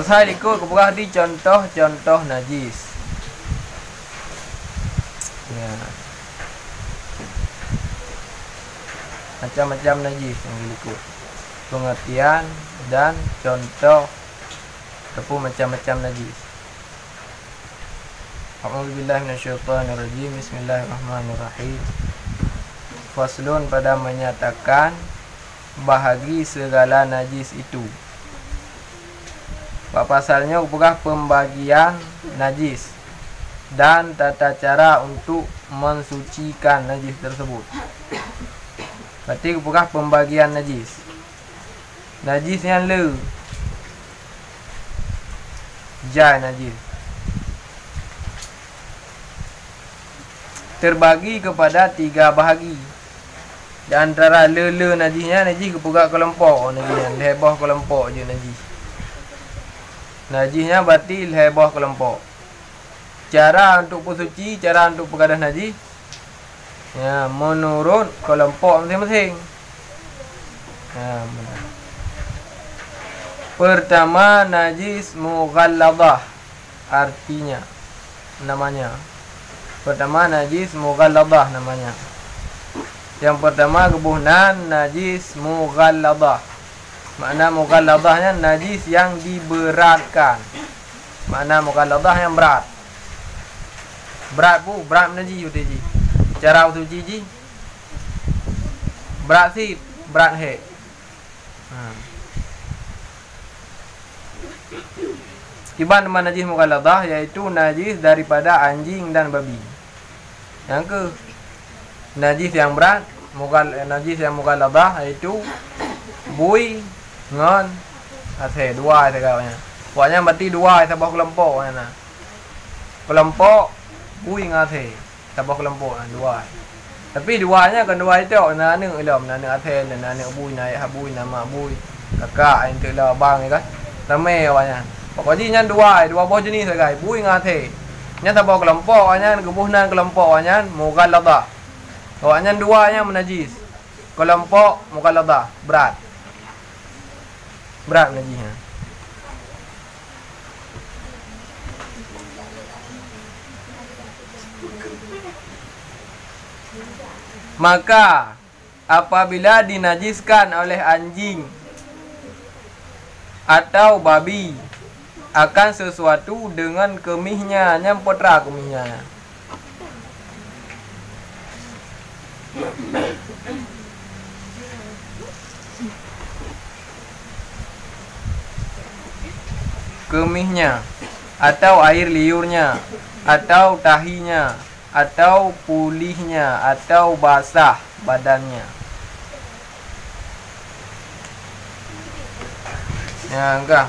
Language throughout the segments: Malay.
Selesai ikut keberah di contoh-contoh najis. Ya. Macam-macam najis yang ikut. Pengertian dan contoh ataupun macam-macam najis. A'udzubillahi minasyaitonirrajim. Bismillahirrahmanirrahim. Faslun pada menyatakan bahagi segala najis itu. Bab pasalnya merupakan pembagian najis dan tata cara untuk mensucikan najis tersebut. Berarti merupakan pembagian najis. Najis yang le jai najis terbagi kepada 3 bahagi. Di antara le najisnya, najis kepukat kelompok najisnya, lebah kelompok je najis. Najisnya berarti lebah kelompok. Cara untuk bersuci, cara untuk perkadah najis, ya, menurut kelompok masing-masing. Ya, pertama, najis mughalladah. Artinya, namanya. Pertama, najis mughalladah namanya. Yang pertama, kebunan najis mughalladah. Makna mughalladahnya najis yang diberatkan. Makna mughalladah yang berat. Berat pun, berat najis udah ji. Cara suci ji. Berat sih, berat he. Iban teman najis mughalladah yaitu najis daripada anjing dan babi. Yang ke najis yang berat, najis yang mughalladah yaitu bui ngon ase dua segala. Pokoknya berarti dua sebuah kelompok mana. Kelompok bui ngase sebuah kelompok dua. Tapi duanya kan dua itu nana ilom nana ase nana bui naik habui nama bui kakak itu lah bang kan. Ramai awaknya. Pokoknya dua buah jenis segai bui ngase. Nya sebuah kelompok awaknya kebunan kelompok awaknya mughalladah. Awaknya duanya menajis. Kelompok mughalladah berat. Berat najisnya. Maka apabila dinajiskan oleh anjing atau babi akan sesuatu dengan kemihnya, nyampotra kemihnya. Kemihnya atau air liurnya atau tahinya atau pulihnya atau basah badannya. Ya enggak.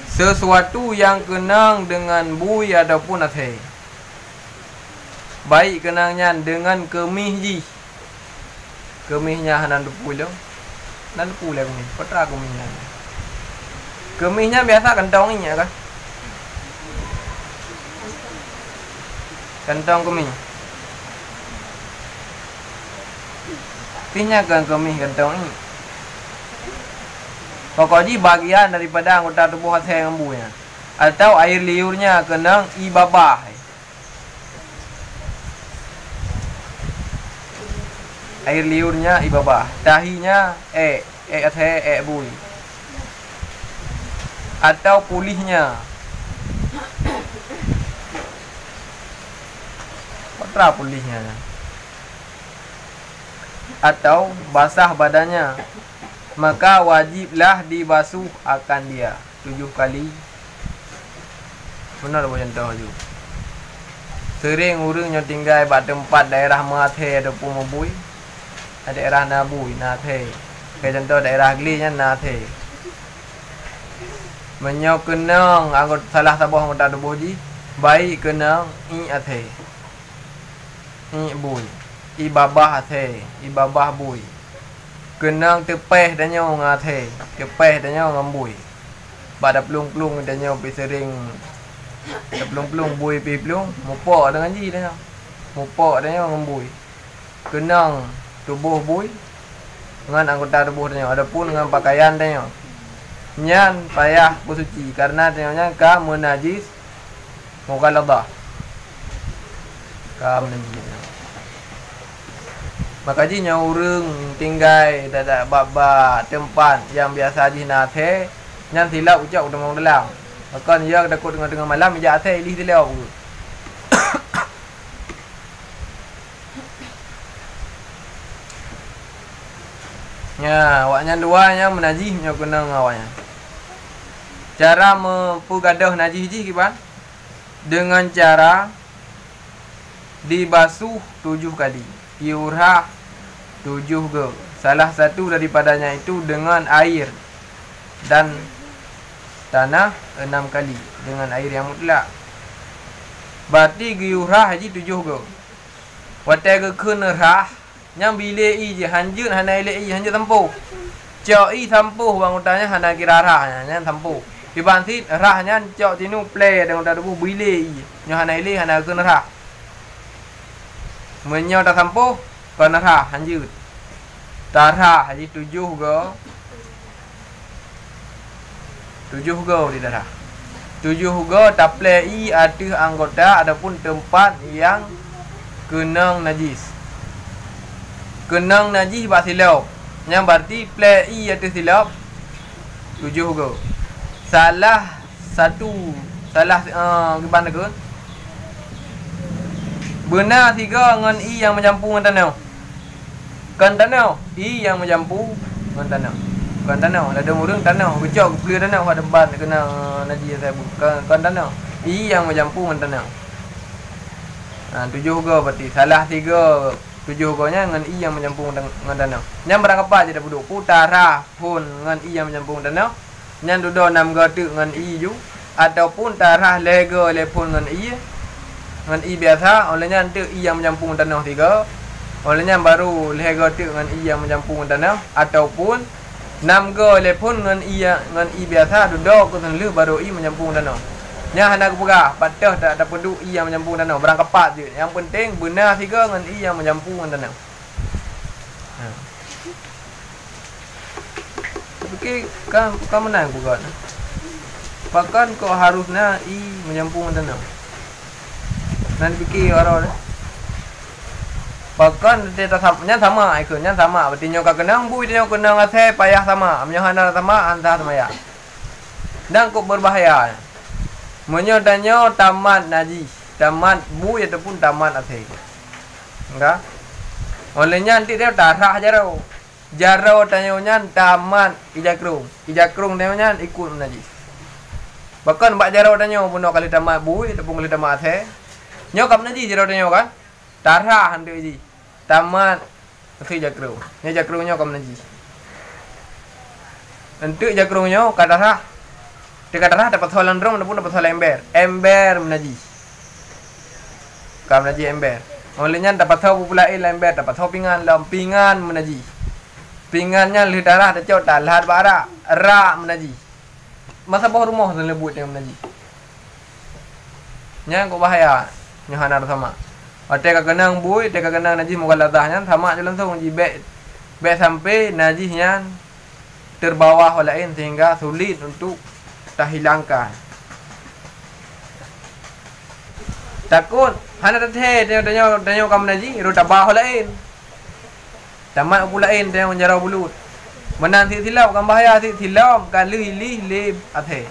Sesuatu yang kenang dengan bui ataupun athe. Baik kenangnya dengan kemih ji. Kemihnya hanan dupul. Nan dupul kemih. Petra kemihnya. Kemihnya biasa kentong ini kan? Kentong kemih. Kemihnya kan kemih kentong ini. Pokoknya bagian daripada anggota tubuh hati yang embunya. Atau air liurnya kenang ibabah. Air liurnya ibabah. Tahinya bui. Atau pulihnya. Potra pulihnya. Atau basah badannya. Maka wajiblah dibasuh akan dia 7 kali. Benar apa contoh tu? Sering urangnya tinggal pada tempat daerah Mathe ataupun Mabui. Daerah Nabui, Nathe. Kayak contoh daerah Gli nya Nathe. Menyau kenang anggota salah sabah anggota tubuh ji baik kenang i athe i bui i babah athe i babah bui kenang tepeh dan nyau ngathe tepeh dan nyau ngambui pada pelung-pelung dan nyau pi sering pelung-pelung bui pi pelung mupok dengan ji dan nyau mupok dan nyau ngambui kenang tubuh bui dengan anggota tubuh dan nyau adapun dengan pakaian dan nyau nyan payah bersuci karena tengoknya ka menajis mughalladah. Ka menajis. Maka jinya urang tinggal tak bab tempat yang biasa haji nate nyan silap ucap udah dalam. Maka dia takut dengan malam dia ate ilih dia pun. Ya, awaknya duanya menajisnya kena awaknya. Cara mempugadah najis ji kiban dengan cara dibasuh 7 kali. Iurah 7 ke. Salah satu daripadanya itu dengan air dan tanah 6 kali dengan air yang mutlak. Berarti giurah haji 7 ke. Watai ke kena rah yang bila i je hanjut hana ile i hanjut tempuh. Cok i tempuh bang utanya hana kira rah nya tempuh. Dibansit rah nya cok tinu play dengan dah debu bila i. Nya hana ile hana kena rah. Menyo dah tempuh kena rah hanjut. Tarah haji 7 ke. 7 ke di darah. 7 ke taple i ada anggota ataupun tempat yang kenang najis. Kenang najis bak silap. Yang berarti play i atas silap 7 ke. Salah gimana ke? Benar 3 dengan i yang mencampur dengan tanah. Kan tanah i yang mencampur dengan tanah. Kan tanah ada murung tanah kecok clear tanah pada ban kena najis saya kan tanah i yang mencampur dengan tanah. 7 ke berarti salah 3 7 ke-nya dengan i yang mencampur dengan tanah. Yang berapa je dah duduk putara pun dengan i yang mencampur dengan tanah. Yang duduk 6 ke dengan i ju ataupun tarah lega pun dengan i biasa olehnya nanti i yang mencampur dengan tanah 3. Olehnya baru lega dengan i yang mencampur dengan tanah ataupun 6 ke pun dengan i biasa duduk ke sana baru i mencampur dengan tanah. Nya hendak berah patah tak ada perlu i yang mencampur tanah berangkapat je. Yang penting benar 3 dengan i yang mencampur dengan tanah. Okey kan menang juga. Bahkan kau harusnya i mencampur dengan tanah. Nanti fikir orang dah. Bahkan dia sama ikonnya sama. Berarti nyoka kenang bui dia kenang ase payah sama. Menyohana sama antah sama ya. Dan kok berbahaya. Menyodanyo tamat najis, tamat bui ataupun tamat ase. Enggak? Olehnya nanti dia tarah jarau. Jarau tanyonya tamat ijakrung. Ijakrung tanyonya ikut najis. Bahkan bak jarau tanyo pun kali tamat bui ataupun kali tamat ase. Nyokap najis jarau tanyo kan? Tarah hantu ji. Tamat ase ijakrung. Nya ijakrungnya kam najis. Nanti ijakrungnya kadarah. Dekat darah dapat holan drum ataupun dapat holan ember menajis. Kam najis ember. Olehnya dapat tahu pula ember dapat tahu pingan menajis. Pingannya li darah ada cot lahat bara ra menajis. Masa bawah rumah tu lebut yang menajis. Nya kok bahaya. Nya hana sama. Ada kenang bui, ada kenang najis mughalladahnya sama je langsung jibek sampai najisnya terbawa oleh air sehingga sulit untuk terhilangkan. Takut hana teteh dia kamu najis ru tabah oleh air. Tamat pula air dia menjarau bulut. Menang silap kan bahaya silap kan lih athe.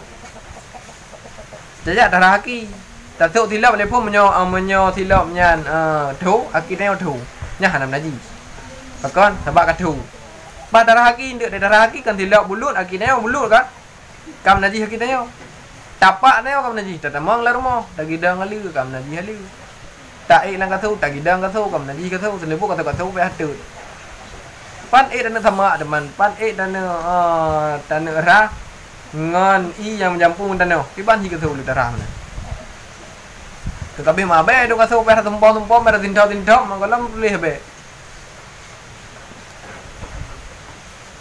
Jajak darah haki. Tatuk silap le pun menyo silap nyan thu akidnya thu nya hanam najis. Bahkan sebab katu. Ba darah haki ndak darah haki kan silap bulut akidnya bulut kan. Kam najis akidnya. Tapak neo kam najis tatamang la rumah tagidang ali kam najis ali. Tak lang katu tagidang katu kam najis katu selebu katu pe hatut. Pan dan sama teman pan dan tanah rah ngan i yang mencampur tanah. Kiban hi katu lu darah mana. Tetapi mabe do kaso per tumpong mer tintau mangkalam boleh be.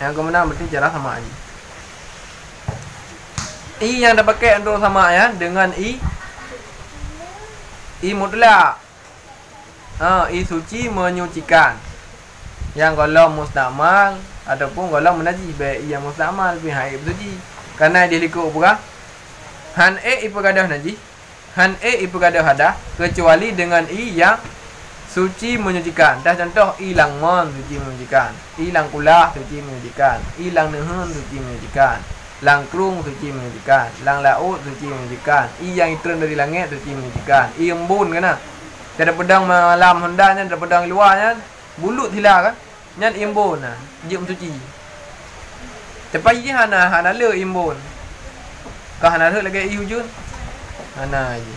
Yang kemudian berarti cara sama aja. I yang dah pakai untuk sama ya dengan i mutlak. I suci menyucikan. Yang kalau mustamal ataupun kalau menajis be i yang mustamal lebih haid suci. Karena dia likuk pura. Han e ipegadah najis. Han e ipegadah hadah kecuali dengan i yang suci menyucikan. Dah contoh ilang mon suci menyucikan. Ilang kulah suci menyucikan. Ilang nehun suci menyucikan. Lang krung suci menyucikan. Lang laut suci menyucikan. I yang turun dari langit suci menyucikan. I embun kena. Ada pedang malam hendaknya, ada pedang luarnya. Bulut hilang kan. Nyan imbun nah. Jom suci. Cepat je hana le imbun. Kau hana le lagi i hujun. Hana je.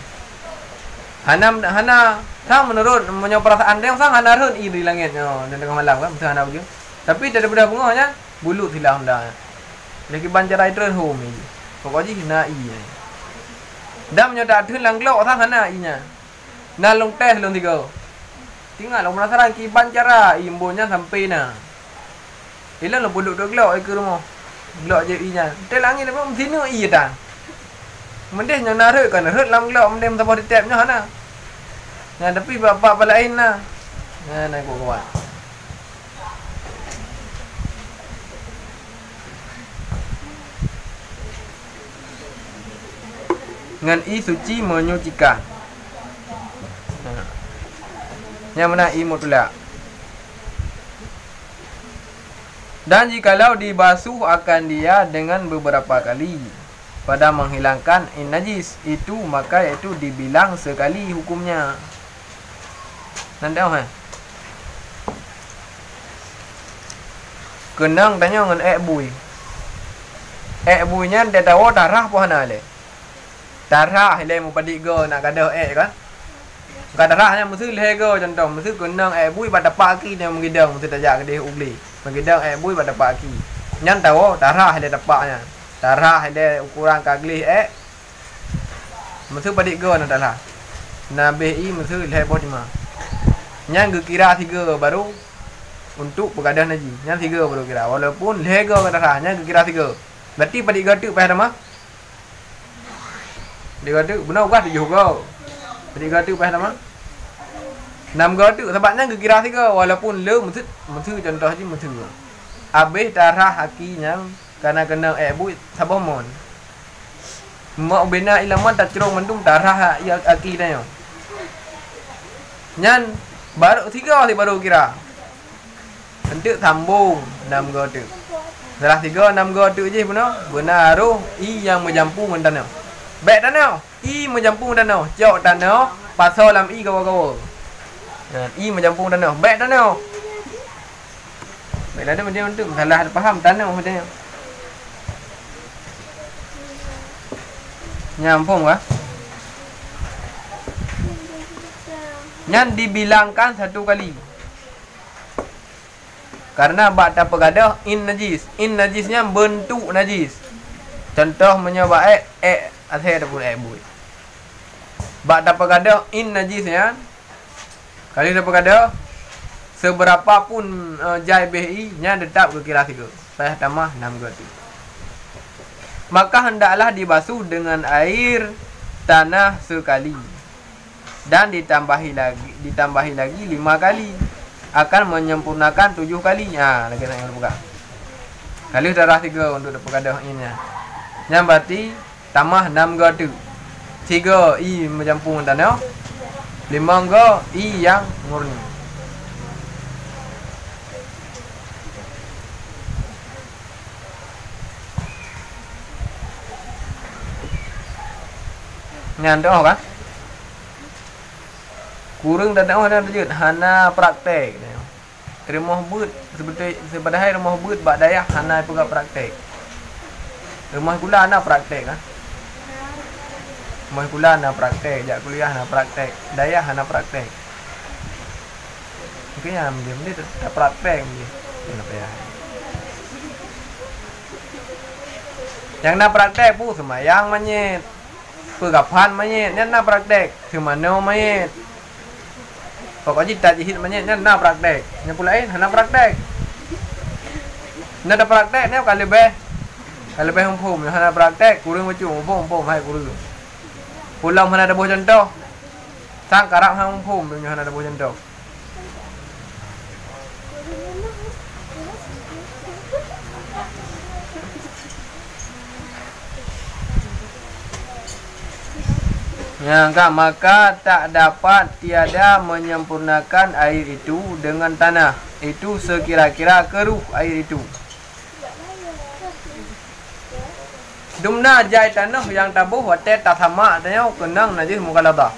Hana sang menurut punya perasaan dia sang hana run i di langit dan tengah malam kan mesti hana hujun. Tapi daripada bunganya bulut hilang dah. Lagi bancarai turun home ni. Pokoknya hina i. Dah menyodak turun lang glok sang hana i nya. Nah long tes long tiga. Tinggal long penasaran ki bancara imbunnya sampai na. Hilang lo bulut dua glok ke rumah. Glok je i nya. Te langit apa mesti no i dah. Mendeh yang narik kan narik lam glok mendeh tambah di tapnya hana. Nah tapi bapak balain lah. Nah naik kuat. Dengan i suci menyucikan. Nah. Yang mana i mutlak. Dan jikalau dibasuh akan dia dengan beberapa kali pada menghilangkan najis itu, maka itu dibilang sekali hukumnya. Nanti kenang tanya dengan bui. Buinya dia tahu darah apa hana le. Darah ile mu padik go nak gadah kan. Gak darahnya mesti le go contoh mesti kenang bui pada pagi dia mengidang mesti tajak ke dia ugli. Mengidang bui pada pagi. Nyan tahu darah ile tapaknya. Darah ada ukuran kagli mesti padik go nak darah. Nabi mesti le bodi mah. Yang kira 3 baru untuk pegadah najis. Yang 3 baru kira. Walaupun lega ke darahnya kira 3. Berarti pada 3 tu pada mah. 3 tu benar bukan 7 go. Pada 3 tu pada mah. 6 go tu sebabnya kira 3 walaupun le mesti contoh je mesti. Habis darah hakinya karena kena bui sabah mon. Mak bina ilaman tak cerong mendung darah aki dah yo. Nyan baru 3 kali baru kira. Untuk sambung 6 go tu. Setelah 3 6 go tu je benar i yang menjampung tanah. Baik tanah. I menjampung tanah. Cok tanah pasal lam i gawa-gawa. I menjampung tanah. Baik tanah. Baiklah dia macam tu salah faham tanah macam ni. Nyampung kah? Yang dibilangkan 1 kali. Karena bak pegadah in najis. In najisnya bentuk najis. Contoh menyebab athir ada pun bui. Bak pegadah in najisnya. Kali ada pegadah seberapa pun jai BI nya tetap ke kira 3. Saya tambah 6 gotu. Maka hendaklah dibasuh dengan air tanah sekali dan ditambahi lagi 5 kali akan menyempurnakan 7 kali. Lagi nak buka. Kali darah 3 untuk pegadah ini. Yang berarti tambah 6 gotu. 3 i mencampur tanah. 5 go i yang murni. Nyantok kan? Kurang dan ada lanjut hana praktek. Rumah but sebenarnya rumah but bak dayah hana juga praktek. Rumah kula ana praktek kan? Rumah kula ana praktek, jak kuliah ana praktek, dayah ana praktek. Mungkin yang dia tak praktek dia. Kenapa ya? Yang nak praktek pun semayang manyet. Pergapan manyet, nyan nak praktek. Semana manyet. Pokoknya tak jihit manyet, nyan nak praktek. Nyan pulain, nak praktek. Nak ada praktek, nyan kalau lebih humpum. Nyan nak praktek, kurang macam humpum, hai kurang. Pulang mana ada buah contoh. Sang karap humpum, nyan ada buah contoh. Ya kan, maka tak dapat tiada menyempurnakan air itu dengan tanah itu sekira-kira keruh air itu. Dumna jai tanah yang tabuh watet tatama tanya kenang najis mughalladhah.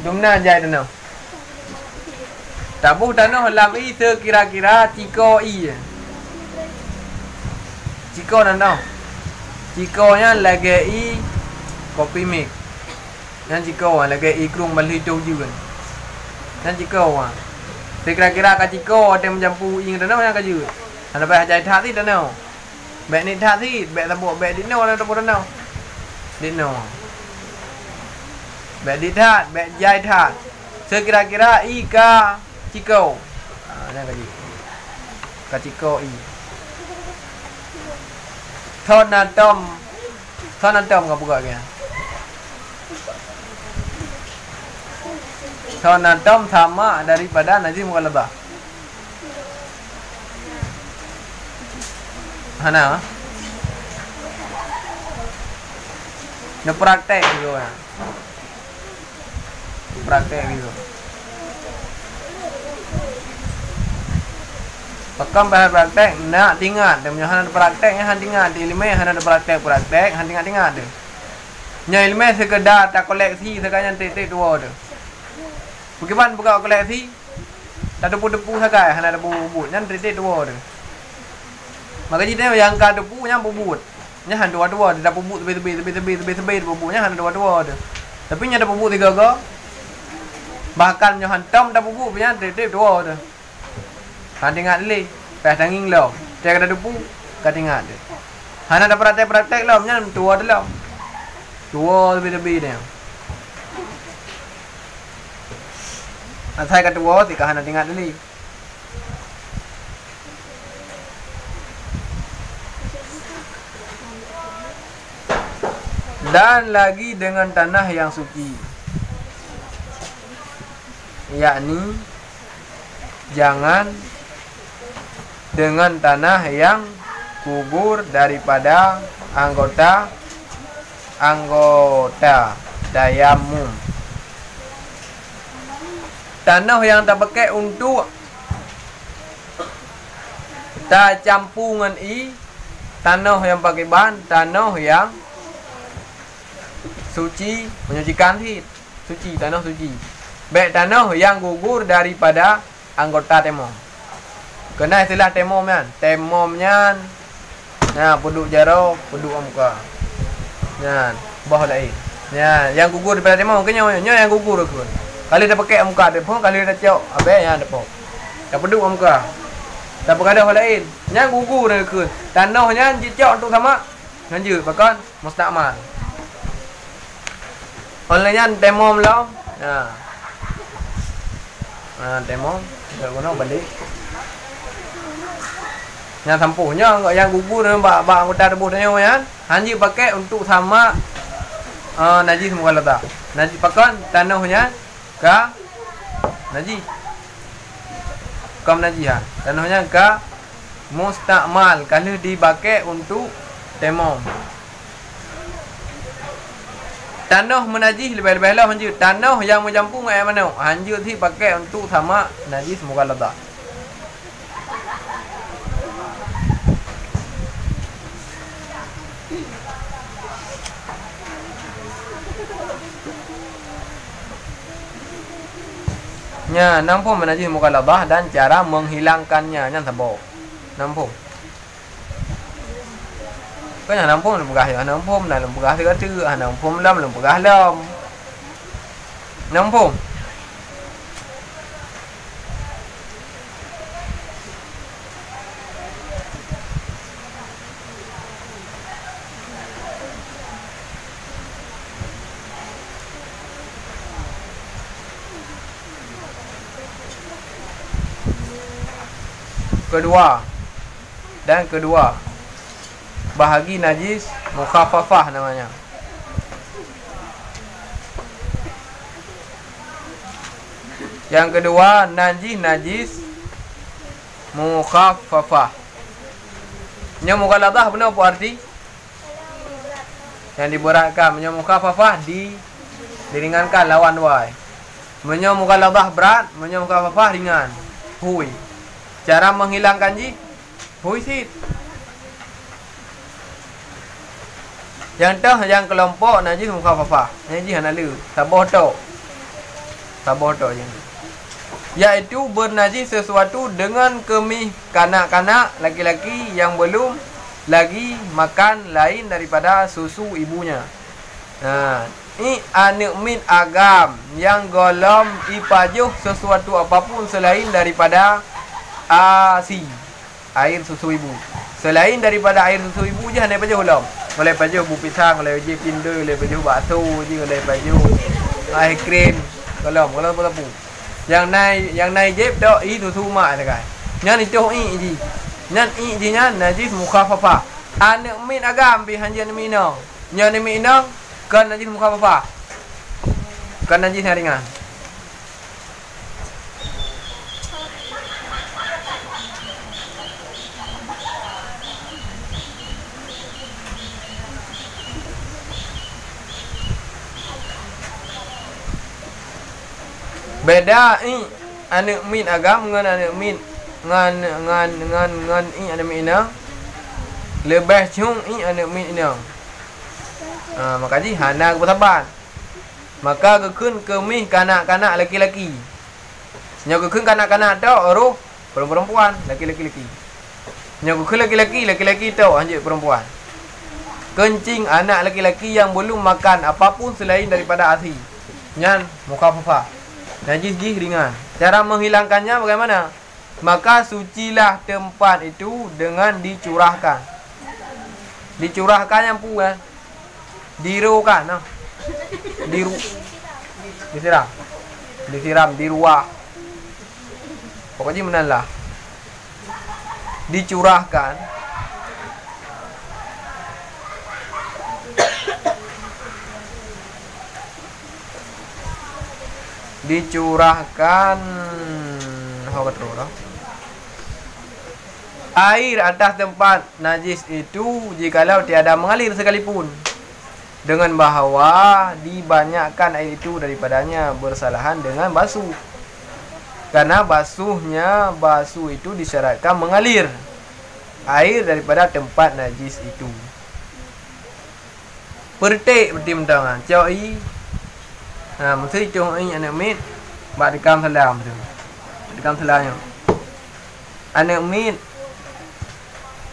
Dumna jai tanah. Tabuh tanah lam i sekira-kira 3 i. Ciko nanda. Cikonya lagi i kopi mik. Yang ciko lagi i krung bali tu juga. Yang ciko kira-kira ka ciko ada menjampu ing tanah yang kaju. Anda bayar jai thati tanah. Bek ni thati, bek tabuk bek dino ada tabuk tanah. Dino. Bek di that, bek jai that. Sekira-kira i ka ciko. Yang kaju. Ka ciko i. Thon atom nggak buka kaya. Thon atom sama daripada najis mughalladhah. Hana? Ini praktek gitu ya. Praktek gitu. Pakam bahar praktek nak tingat dia punya han prakteknya han tingat di ilmu han ada praktek han tingat dia. Nya ilmu sekedar tak koleksi sekalian titik dua dia. Bagaimana buka koleksi? Tak depu-depu sakai han ada bubut nya titik dua dia. Maka jadi yang ka depu nya bubut. Nya han dua-dua dia bubut tebi bubutnya han dua-dua dia. Tapi nya ada bubut tiga ke. Bahkan nya han tam dah bubut nya titik dua dia. Han tingat le, pas danging lo. Dia kata depu, kata tingat dia. Han ada praktek lo, nya tua dah lo. Tua lebih dia. Saya kata tua, tika han tingat le. Dan lagi dengan tanah yang suci, yakni jangan dengan tanah yang gugur daripada anggota tayamum. Tanah yang tak pakai untuk tak campungan tanah yang pakai bahan tanah yang suci menyucikan suci tanah suci. Baik tanah yang gugur daripada anggota temom. Kena istilah temom kan? Temomnya nah puduk jaro, puduk muka. Nah, bah lain. Nah, yang gugur daripada temom kenyanya yang gugur aku. Kali dah pakai muka dia pun kali dah cok abe yang depo. Dah puduk muka. Dah pakai dah lain. Yang gugur aku. Tanahnya cok untuk sama nganje bahkan mustakmal. Olehnya temom lah. Nah. Temom tak guna balik. Yang sampuhnya yang gugur bak anggota tubuh dia kan. Hanya pakai untuk sama najis mughalladhah. Najis pakai tanahnya ka najis. Kam najis ha. Tanahnya ka mustakmal kalau dipakai untuk temom. Tanah menajis lebih-lebih lah hanya tanah yang mencampur air mana hanya ti pakai untuk sama najis mughalladhah. Nya nampu menajis mughalladhah dan cara menghilangkannya nya tabo. Nampu. Kan nampu lembugah ya nampu dan lembugah tiga tu nampu lam lembugah lam. Nampu. Kedua bahagi najis mukhaffafah namanya. Yang kedua najis mukhaffafah. Nya mughalladhah benar apa arti? Yang diberatkan. Menyo mukhafafah diringankan lawan wai. Menyo mughalladah berat, menyo mukhafafah ringan. Hui. Cara menghilangkan ji hui sit. Yang tah yang kelompok najis mukhafafah. Najis hanalu. Taboh to yang. Yaitu bernajis sesuatu dengan kemih kanak-kanak laki-laki yang belum lagi makan lain daripada susu ibunya. Ini anak min agam yang golom ipajuh sesuatu apapun selain daripada asi, air susu ibu. Selain daripada air susu ibu je hanya pajuh golom. Oleh pajuh bu pisang, oleh je pinda, oleh pajuh bakso je, oleh pajuh air krim golom apa-apa. Yang naik jeb dak i tu mak dekat. Nyan itu i ji. Nyan i ji nyan najis mukhafafah. Anak min agam bi hanjian minang. Nyan minang kan najis mukhafafah. Kan najis ringan. Beda anak min agam dengan anak min ngan anak min inang lebih cung anak min inang. Maka ji hana kebersaban. Maka kekun kemih kanak-kanak laki-laki. Nya kekun kanak-kanak tau roh perempuan laki-laki. Nya kekun laki-laki tau anjing perempuan. Kencing anak laki-laki yang belum makan apapun selain daripada asi. Nyan mukhafafah. Najis ji ringan. Cara menghilangkannya bagaimana? Maka sucilah tempat itu dengan dicurahkan. Dicurahkan yang puan. Dirukan. Disiram. Diruah. Pokoknya menalah. Dicurahkan. Air atas tempat najis itu jikalau tiada mengalir sekalipun, dengan bahawa dibanyakkan air itu daripadanya bersalahan dengan basuh. Karena basuh itu disyaratkan mengalir air daripada tempat najis itu. Pertik berarti mentangan coi. Mesti cung anak mit bak dekam salam tu. Dekam salamnya. Anak mit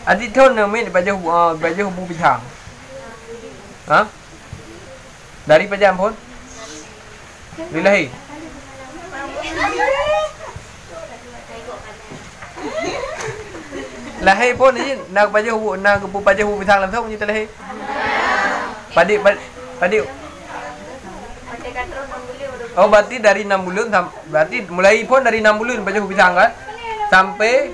adik thon anak mit baju bu pisang. Dari pejam pun. Lillahi. Lahir pun ni nak bu baju bu pisang lam thong ni terlahir. Padik oh berarti dari 6 bulan berarti mulai pun dari 6 bulan baju pisang kan sampai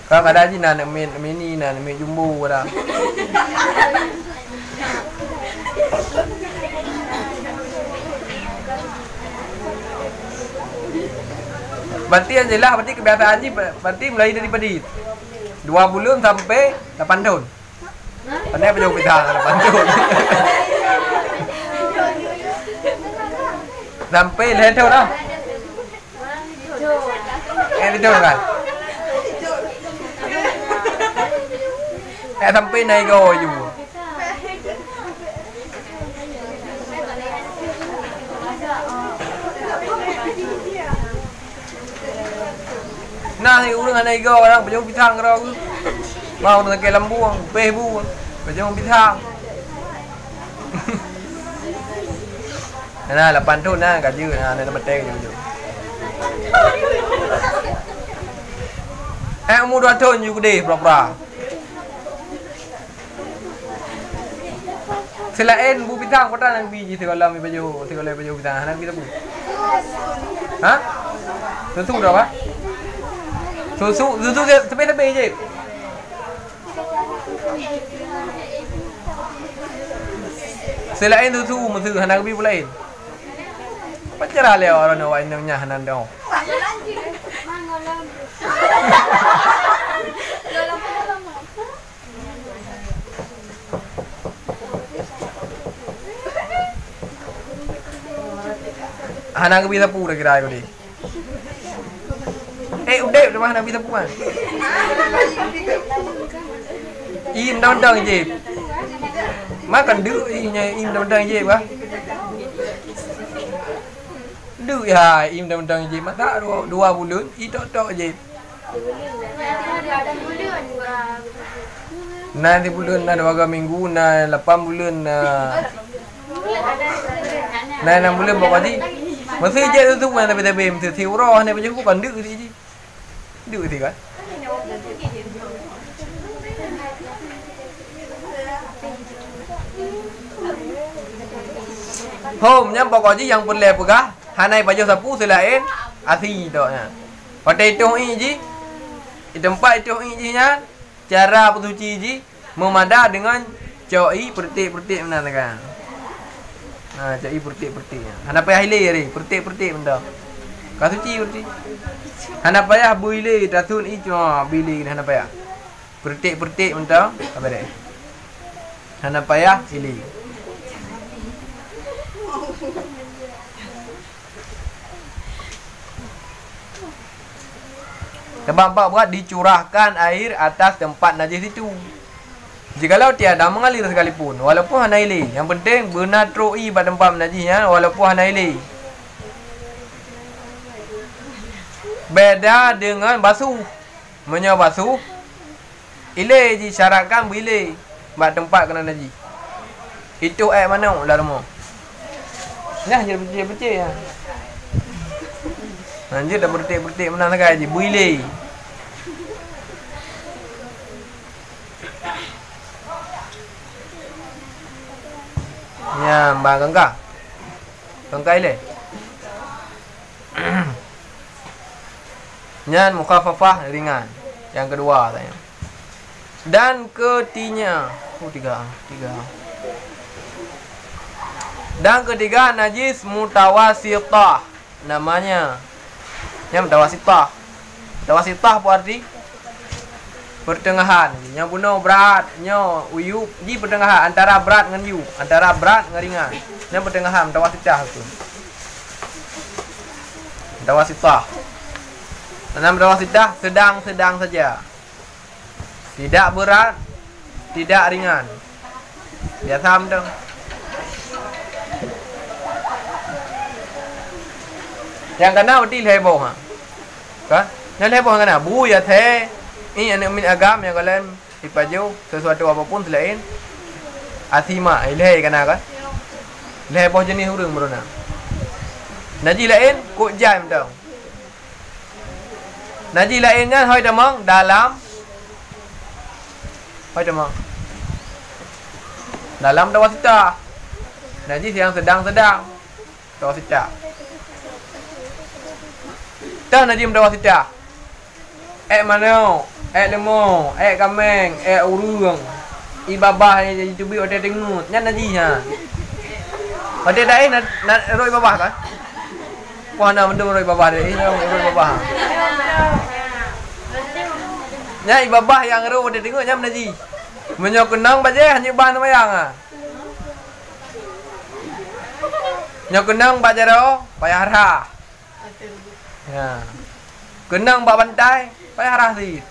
kalau ada je nak mini nak jumbo dah. Berarti yang jelas, berarti kebiasaan haji berarti mulai daripada 2 bulan sampai 8 tahun. Pandai baju pisang 8 tahun. Sampai 8 tahun dah. Tahun kan? Sampai naik go juga. Nah, ni urang anai go orang baju pisang kau. Mau nak ke lambuang, pebu, baju pisang. Nah, 8 tahun nah gaji nah nak betek je. Umur 2 tahun juga deh, pura-pura. Selain bu pisang, kau tak nak biji sekolah baju pisang, nak kita bu. Hah? Susu berapa? Susu tepi je. Selain susu, mesti hendak beli pula lain. Pacara le orang nak inangnya hanan dong. Hanang bisa pura kira aku deh. Udah mana bisa puan? Im dong je. Makan dulu im dong je bah. Dulu ya im dong je mata 2 bulan tok je. Nanti bulan na 2 minggu na 8 bulan na 6 bulan bawa tadi. Masih je tu mana beda bem tu thiu roh ni macam bukan duk đi chứ. Duk thì kan. Hôm nhá pokok je yang boleh pegah hanai baju sapu selain asi tu nya. Pada itu ji di tempat itu ji nya cara bersuci ji memada dengan coi pertik-pertik mana kan. Cai pertik-pertik. Hana payah ile re, pertik-pertik benda. Ka suci pertik. Hana payah buile tatun ijo bili hana payah. Pertik-pertik benda apa dek? Hana payah ile. Sebab buat dicurahkan air atas tempat najis itu. Jikalau tiada mengalir sekalipun, walaupun hana ile, yang penting bernatroi pada tempat najisnya, walaupun hana ile. Beda dengan basuh. Menyo basuh, ile disyaratkan bila pada tempat kena najis. Itu air mana lah rumah. Nah, jadi becik-becik ya. Nanti dah bertik-bertik mana lagi, bila. Ya, mbak Kengka ile. Nyan mukhafafah ringan. Yang kedua tanya. Dan ketiga. Tiga. Dan ketiga najis mutawasitah namanya. Yang mutawasitah. Mutawasitah apa arti? Pertengahan. Yang bunuh berat, nyo uyup di pertengahan antara berat dengan yu, antara berat dengan ringan. Yang pertengahan mutawasitah tu. Mutawasitah. Nama mutawasitah sedang-sedang saja. Tidak berat, tidak ringan. Biasa macam. Yang kena betul heboh ha. Kan? Yang heboh kena bu ya the. Ini anak min agam yang kalian dipaju sesuatu apapun selain asima ilai kena kan? Ilai apa jenis hurung berona. Najis lain kok jam tau. Najis lainnya hoi demang dalam hoi demang dalam tawasita. Najis yang sedang-sedang tawasita. Dah najis tawasita. Mana? Lemo, kameng, urung. Ibabah ni cubi ote tengut. Nyan najis ha. Ote dai nak roi babah kan? Wah nak benda roi babah dai, roi babah. Nya ibabah yang roi ote tengut nyam najis. Menyo kenang baje hanya ban mayang ah. Nyo kenang baje ro payah ra. Ya. Kenang bak bantai payah ra si.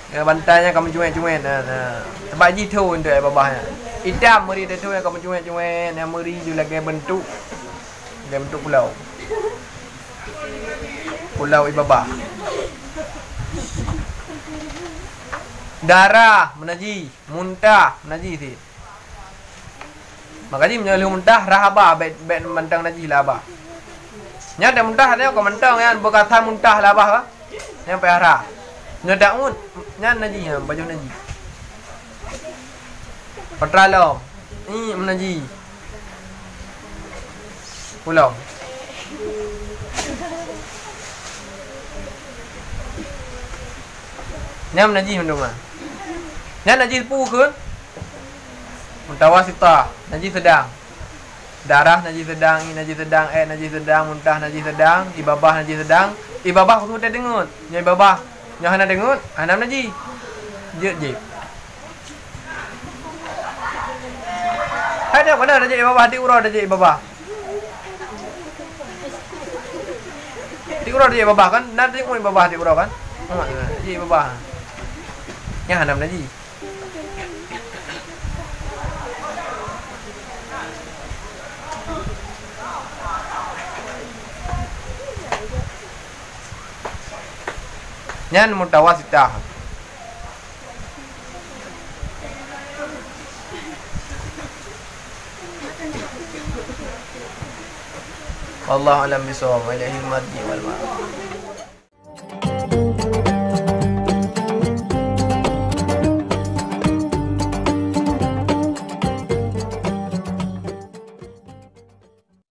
Ya bantainya kamu cuek-cuek nah. Sebab jitu untuk babahnya. Idam meri tu yang kamu cuek-cuek, yang meri je lagi bentuk. Lagi bentuk pulau. Pulau ibabah. Darah menajis, muntah menajis si. Makanya menyelih muntah rahaba bet mentang najis labah. Nya ada muntah dia kau mentang kan berkata muntah labah ka. Yang payah. Nya daun nya najis ha baju najis. Patralo. Ni menajis. Pulau. Nya menajis mendung. Nya najis pu ke? Mutawasitah, najis sedang. Darah najis sedang, najis sedang, najis sedang, muntah najis sedang, ibabah najis sedang. Ibabah aku tak dengut. Nya ibabah. Nya hana dengut, hana najis. Je. Ada mana ada ibabah di urau ada ibabah. Di urau ada ibabah kan? Nanti mau ibabah di urau kan? Jadi ibabah. Nya hana najis. Nyan mutawasitah. Wallahu a'lam bishawab. Ilaihi al-marji wal ma'ab.